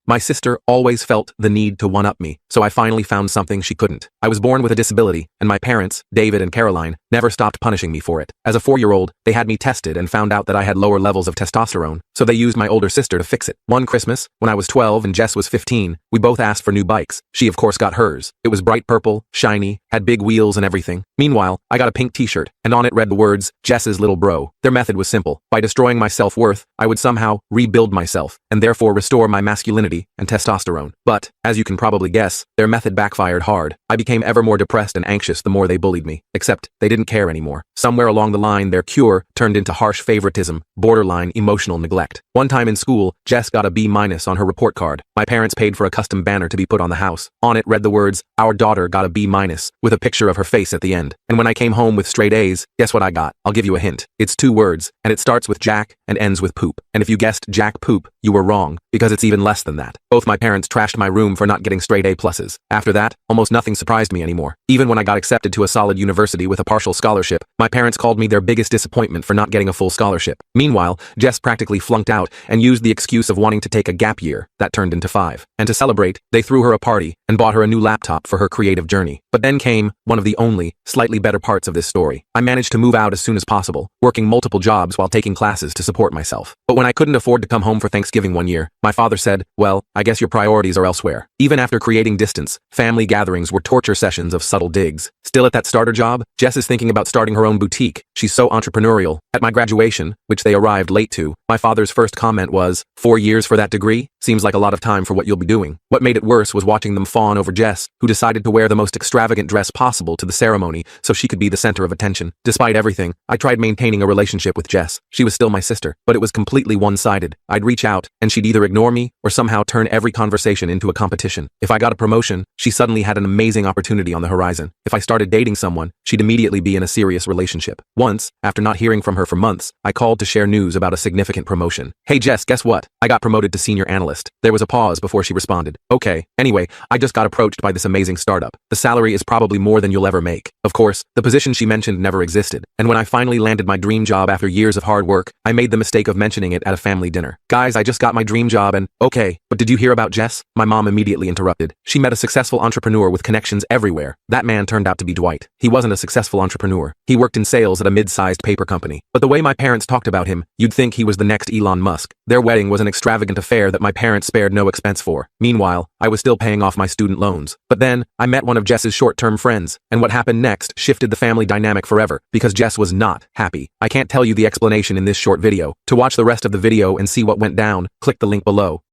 My sister always felt the need to one-up me, so I finally found something she couldn't. I was born with a disability, and my parents, David and Caroline, never stopped punishing me for it. As a 4-year-old, they had me tested and found out that I had lower levels of testosterone, so they used my older sister to fix it. One Christmas, when I was 12 and Jess was 15, we both asked for new bikes. She of course got hers. It was bright purple, shiny, had big wheels and everything. Meanwhile, I got a pink t-shirt, and on it read the words, Jess's little bro. Their method was simple. By destroying my self-worth, I would somehow rebuild myself, and therefore restore my masculinity and testosterone. But, as you can probably guess, their method backfired hard. I became ever more depressed and anxious the more they bullied me. Except, they didn't care anymore. Somewhere along the line, their cure turned into harsh favoritism, borderline emotional neglect. One time in school, Jess got a B- on her report card. My parents paid for a custom banner to be put on the house. On it read the words, "Our daughter got a B-" with a picture of her face at the end. And when I came home with straight A's, guess what I got? I'll give you a hint. It's 2 words, and it starts with Jack and ends with poop. And if you guessed Jack Poop, you were wrong, because it's even less than that. Both my parents trashed my room for not getting straight A+. After that, almost nothing surprised me anymore. Even when I got accepted to a solid university with a partial scholarship, my parents called me their biggest disappointment for not getting a full scholarship. Meanwhile, Jess practically flunked out and used the excuse of wanting to take a gap year. That turned into 5. And to celebrate, they threw her a party and bought her a new laptop for her creative journey. But then came one of the only, slightly better parts of this story. I managed to move out as soon as possible, working multiple jobs while taking classes to support myself. But when I couldn't afford to come home for Thanksgiving one year, my father said, well, I guess your priorities are elsewhere. Even after creating distance, family gatherings were torture sessions of subtle digs. Still at that starter job, Jess is thinking about starting her own boutique. She's so entrepreneurial. At my graduation, which they arrived late to, my father's first comment was, 4 years for that degree? Seems like a lot of time for what you'll be doing. What made it worse was watching them fawn over Jess, who decided to wear the most extravagant dress possible to the ceremony so she could be the center of attention. Despite everything, I tried maintaining a relationship with Jess. She was still my sister, but it was completely one-sided. I'd reach out, and she'd either ignore me or somehow turn every conversation into a competition. If I got a promotion, she suddenly had an amazing opportunity on the horizon. If I started dating someone, she'd immediately be in a serious relationship. Once, after not hearing from her for months, I called to share news about a significant promotion. Hey Jess, guess what? I got promoted to senior analyst. There was a pause before she responded. Okay, anyway, I just got approached by this amazing startup. The salary is probably more than you'll ever make. Of course, the position she mentioned never existed. And when I finally landed my dream job after years of hard work, I made the mistake of mentioning it at a family dinner. Guys, I just got my dream job and, okay, but did you hear about Jess? My mom immediately interrupted. She met a successful entrepreneur with connections everywhere. That man turned out to be Dwight. He wasn't a successful entrepreneur. He worked in sales at a mid-sized paper company. But the way my parents talked about him, you'd think he was the next Elon Musk. Their wedding was an extravagant affair that my parents spared no expense for. Meanwhile, I was still paying off my student loans. But then, I met one of Jess's short-term friends, and what happened next shifted the family dynamic forever, because Jess was not happy. I can't tell you the explanation in this short video. To watch the rest of the video and see what went down, click the link below.